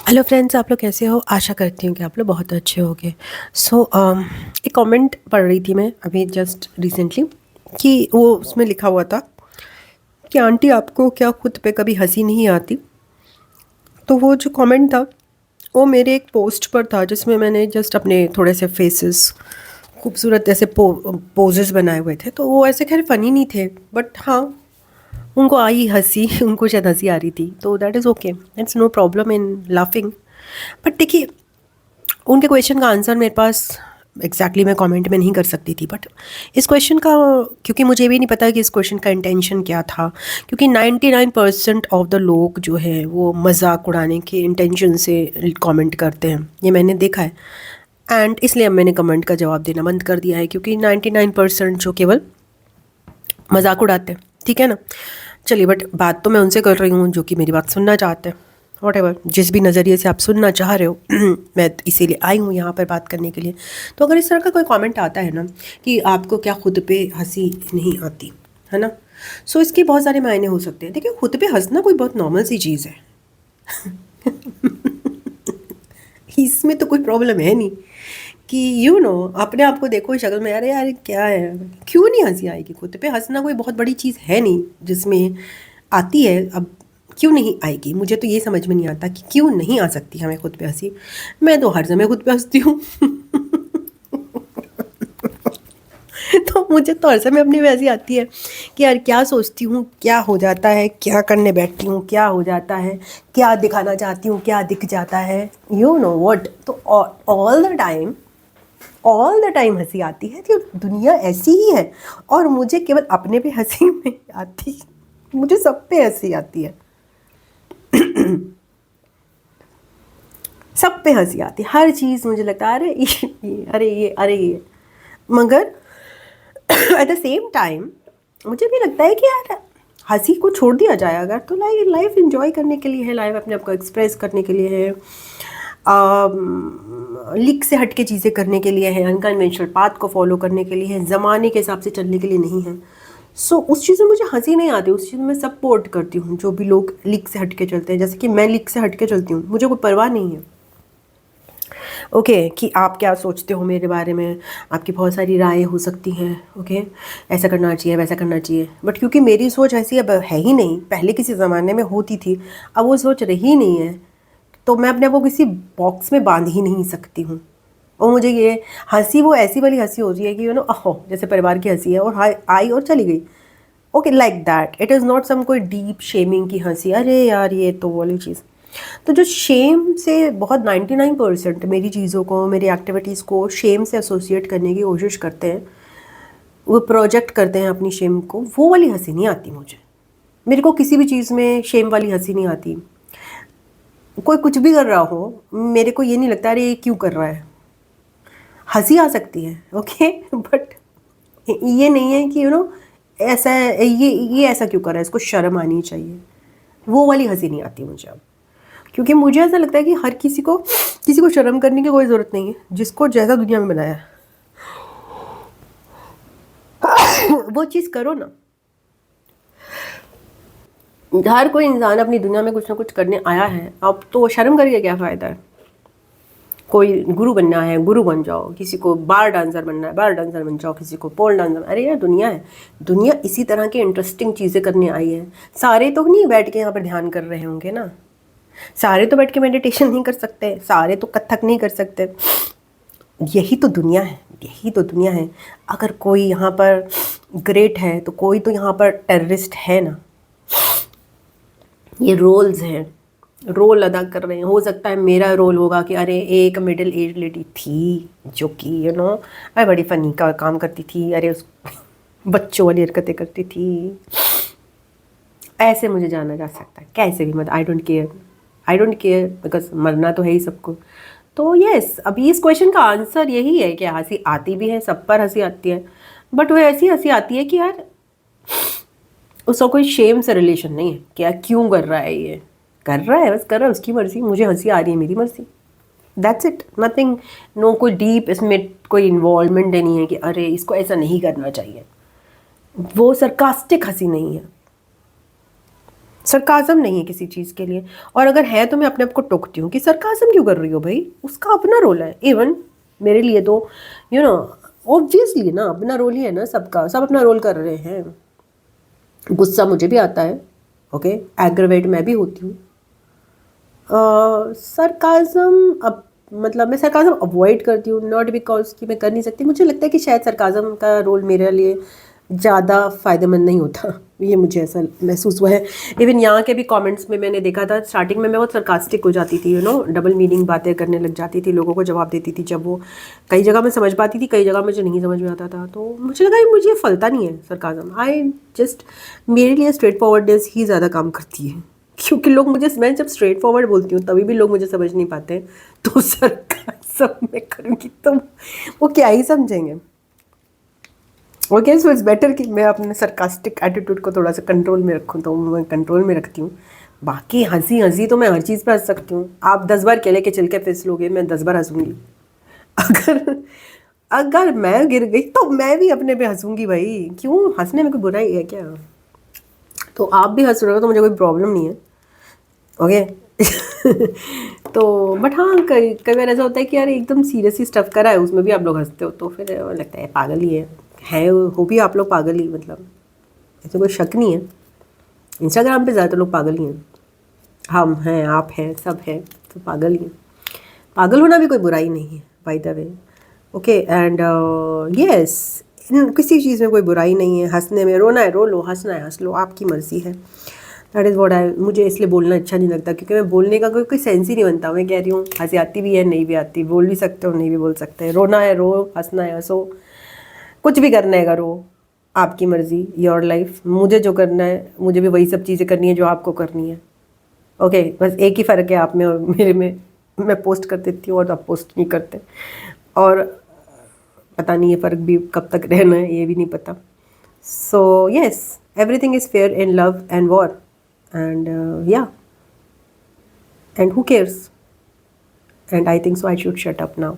Hello friends, आप लोग कैसे हो? आशा करती हूँ कि आप लोग बहुत अच्छे होंगे। सो एक कमेंट पढ़ रही थी मैं अभी जस्ट रिसेंटली कि वो उसमें लिखा हुआ था कि आंटी आपको क्या खुद पे कभी हंसी नहीं आती। तो वो जो कमेंट था वो मेरे एक पोस्ट पर था जिसमें मैंने जस्ट अपने थोड़े से फेसेस खूबसूरत ऐसे पोजेस बनाए हुए थे। तो वो ऐसे खैर फ़नी नहीं थे, बट हाँ, उनको आई हंसी उनको शायद हंसी आ रही थी, तो that is okay, it's no problem in laughing. But देखिए, उनके क्वेश्चन का आंसर मेरे पास मैं कमेंट में नहीं कर सकती थी, बट इस क्वेश्चन का, क्योंकि मुझे भी नहीं पता कि इस क्वेश्चन का इंटेंशन क्या था, क्योंकि 99% ऑफ द लोग जो है वो मजाक उड़ाने के इंटेंशन से कमेंट करते हैं, ये मैंने देखा है। एंड इसलिए अब मैंने कमेंट का जवाब देना बंद कर दिया है, क्योंकि 99% जो केवल मजाक उड़ाते हैं, ठीक है ना। चलिए, बट बात तो मैं उनसे कर रही हूँ जो कि मेरी बात सुनना चाहते हैं। वॉट एवर, जिस भी नज़रिए से आप सुनना चाह रहे हो मैं इसीलिए आई हूँ यहाँ पर बात करने के लिए। तो अगर इस तरह का कोई कमेंट आता है ना कि आपको क्या खुद पे हंसी नहीं आती, है ना, सो इसके बहुत सारे मायने हो सकते हैं। देखिए, खुद पे हंसना कोई बहुत नॉर्मल सी चीज़ है इसमें तो कोई प्रॉब्लम है नहीं कि अपने आप को देखो शक्ल में, अरे यार क्या है, क्यों नहीं हंसी आएगी? खुद पे हंसना कोई बहुत बड़ी चीज़ है नहीं जिसमें आती है। अब क्यों नहीं आएगी, मुझे तो ये समझ में नहीं आता कि क्यों नहीं आ सकती हमें खुद पे हंसी। मैं तो हर समय खुद पे हंसती हूँ तो मुझे तो हर समय अपनी वैसी आती है कि यार क्या सोचती हूँ क्या हो जाता है, क्या करने बैठती हूँ क्या हो जाता है, क्या दिखाना चाहती हूँ क्या दिख जाता है, यू नो वॉट। तो ऑल द टाइम हंसी आती है, तो दुनिया ऐसी ही है। और मुझे केवल अपने पे हंसी नहीं आती, मुझे सब पे हंसी आती है सब पे हंसी आती है, हर चीज़ मुझे लगता है अरे ये अरे ये अरे ये। मगर एट द सेम टाइम मुझे भी लगता है कि यार हंसी को छोड़ दिया जाए अगर, तो लाइफ इंजॉय करने के लिए है, लाइफ अपने आप को एक्सप्रेस करने के लिए है, लीक से हट के चीज़ें करने के लिए है, अनकन्वेंशनल पाथ को फॉलो करने के लिए है, ज़माने के हिसाब से चलने के लिए नहीं है। सो उस चीज़ में मुझे हंसी नहीं आती, उस चीज़ में सपोर्ट करती हूँ जो भी लोग लीक से हट के चलते हैं, जैसे कि मैं लीक से हट के चलती हूँ, मुझे कोई परवाह नहीं है। ओके कि आप क्या सोचते हो मेरे बारे में, आपकी बहुत सारी राय हो सकती हैं। ओके, ऐसा करना चाहिए वैसा करना चाहिए, बट क्योंकि मेरी सोच ऐसी अब है ही नहीं, पहले किसी ज़माने में होती थी, अब वो सोच रही नहीं है, तो मैं अपने आप को किसी बॉक्स में बांध ही नहीं सकती हूँ। और मुझे ये हंसी वो ऐसी वाली हंसी होती है कि अहो जैसे परिवार की हंसी है और आई और चली गई। Okay, like that, it is not some कोई डीप शेमिंग की हंसी, अरे यार ये तो वाली चीज़। तो जो शेम से बहुत 99% मेरी चीज़ों को, मेरी एक्टिविटीज़ को शेम से एसोसिएट करने की कोशिश करते हैं, वो प्रोजेक्ट करते हैं अपनी शेम को, वो वाली हंसी नहीं आती मुझे। मेरे को किसी भी चीज़ में शेम वाली हंसी नहीं आती। कोई कुछ भी कर रहा हो, मेरे को ये नहीं लगता अरे ये क्यों कर रहा है, हंसी आ सकती है ओके बट ये नहीं है कि ऐसा है, ये ऐसा क्यों कर रहा है, इसको शर्म आनी चाहिए, वो वाली हंसी नहीं आती मुझे अब। क्योंकि मुझे ऐसा लगता है कि हर किसी को शर्म करने की कोई ज़रूरत नहीं है, जिसको जैसा दुनिया में बनाया है वो चीज़ करो ना। हर कोई इंसान अपनी दुनिया में कुछ ना कुछ करने आया है, अब तो शर्म करके क्या फ़ायदा है। कोई गुरु बनना है गुरु बन जाओ, किसी को बार डांसर बनना है बार डांसर बन जाओ, किसी को पोल डांसर, अरे यार दुनिया है, दुनिया इसी तरह की इंटरेस्टिंग चीज़ें करने आई है। सारे तो नहीं बैठ के यहाँ पर ध्यान कर रहे होंगे ना, सारे तो बैठ के मेडिटेशन नहीं कर सकते, सारे तो कथक नहीं कर सकते। यही तो दुनिया है, यही तो दुनिया है। अगर कोई यहाँ पर ग्रेट है तो कोई तो यहाँ पर टेररिस्ट है ना। ये रोल्स हैं, रोल अदा कर रहे हैं। हो सकता है मेरा रोल होगा कि अरे एक मिडिल एज लेडी थी जो कि अरे बड़ी फ़नी का काम करती थी, अरे उस बच्चों वाली हरकतें करती थी। ऐसे मुझे जाना जा सकता है कैसे भी, मत आई डोंट केयर बिकॉज मरना तो है ही सबको। तो यस, अभी इस क्वेश्चन का आंसर यही है कि हंसी आती भी है, सब पर हंसी आती है, बट वो ऐसी हंसी आती है कि यार उसका कोई शेम से रिलेशन नहीं है कि यार क्यों कर रहा है, ये कर रहा है बस कर रहा है, उसकी मर्जी, मुझे हंसी आ रही है मेरी मर्जी, दैट्स इट, नथिंग, नो कोई डीप इसमें कोई इन्वॉल्वमेंट नहीं है कि अरे इसको ऐसा नहीं करना चाहिए। वो सरकास्टिक हंसी नहीं है, सरकाज़म नहीं है किसी चीज़ के लिए। और अगर है तो मैं अपने आप को टोकती हूँ कि सरकाज़म क्यों कर रही हो भाई, उसका अपना रोल है। इवन मेरे लिए तो यू नो ऑब्वियसली ना अपना रोल ही है ना, सबका सब अपना रोल कर रहे हैं। गुस्सा मुझे भी आता है, ओके, एग्रवेट मैं भी होती हूँ। सरकाज़म अब मतलब मैं सरकाज़म अवॉइड करती हूँ, नॉट बिकॉज कि मैं कर नहीं सकती। मुझे लगता है कि शायद सरकाज़म का रोल मेरे लिए ज़्यादा फ़ायदेमंद नहीं होता, ये मुझे ऐसा महसूस हुआ है। इवन यहाँ के भी कमेंट्स में मैंने देखा था, स्टार्टिंग में मैं बहुत सरकास्टिक हो जाती थी, डबल मीनिंग बातें करने लग जाती थी, लोगों को जवाब देती थी जब वो कई जगह मैं समझ पाती थी, कई जगह मुझे नहीं समझ में आता था। तो मुझे लगा मुझे फलता नहीं है सरकाज़म। आई जस्ट मेरे लिए स्ट्रेट फॉरवर्डनेस ही ज़्यादा काम करती है, क्योंकि लोग मुझे, मैं जब स्ट्रेट फॉरवर्ड बोलती हूँ तभी भी लोग मुझे समझ नहीं पाते। तो सरकाज़म में करूँगी तो वो क्या ही समझेंगे। ओके, सो इट्स बेटर कि मैं अपने सरकास्टिक एटीट्यूड को थोड़ा सा कंट्रोल में रखूँ, तो मैं कंट्रोल में रखती हूँ। बाकी हंसी हंसी तो मैं हर चीज़ पे हंस सकती हूँ। आप 10 बार केले के छिलके फिस लोगे, मैं 10 बार हंसूंगी। अगर अगर मैं गिर गई तो मैं भी अपने पे हंसूंगी भाई, क्यों, हंसने में कोई बुराई है क्या। तो आप भी हंस रहे हो तो मुझे कोई प्रॉब्लम नहीं है, ओके। तो बट हाँ, कई कई बार ऐसा होता है कि यार एकदम सीरियसली स्टफ करा है, उसमें भी आप लोग हंसते हो, तो फिर लगता है पागल ही है हो भी आप लोग पागल ही, मतलब ऐसे कोई शक नहीं है। इंस्टाग्राम पे ज़्यादातर लोग पागल ही हैं, हम हैं, आप हैं, सब हैं, तो पागल ही हैं। पागल होना भी कोई बुराई नहीं है by the way, okay. And yes, किसी चीज़ में कोई बुराई नहीं है। हंसने में, रोना है रो लो, हंसना है हंस लो, आपकी मर्ज़ी है। दैट इज़ व्हाट आई, मुझे इसलिए बोलना अच्छा नहीं लगता, क्योंकि मैं बोलने का कोई सेंस ही नहीं बनता। मैं कह रही हूँ हंसी आती भी है, नहीं भी आती, बोल भी सकते हो, नहीं भी बोल सकते। रोना है रो, हंसना है हंसो, कुछ भी करना है करो, आपकी मर्ज़ी, योर लाइफ। मुझे जो करना है, मुझे भी वही सब चीज़ें करनी है जो आपको करनी है, ओके। बस एक ही फ़र्क है आप में और मेरे में, मैं पोस्ट कर देती हूँ और आप पोस्ट नहीं करते। और पता नहीं ये फ़र्क भी कब तक रहना है, ये भी नहीं पता। So yes, everything is fair in love and war, and yeah, and who cares, and I think so I should shut up now.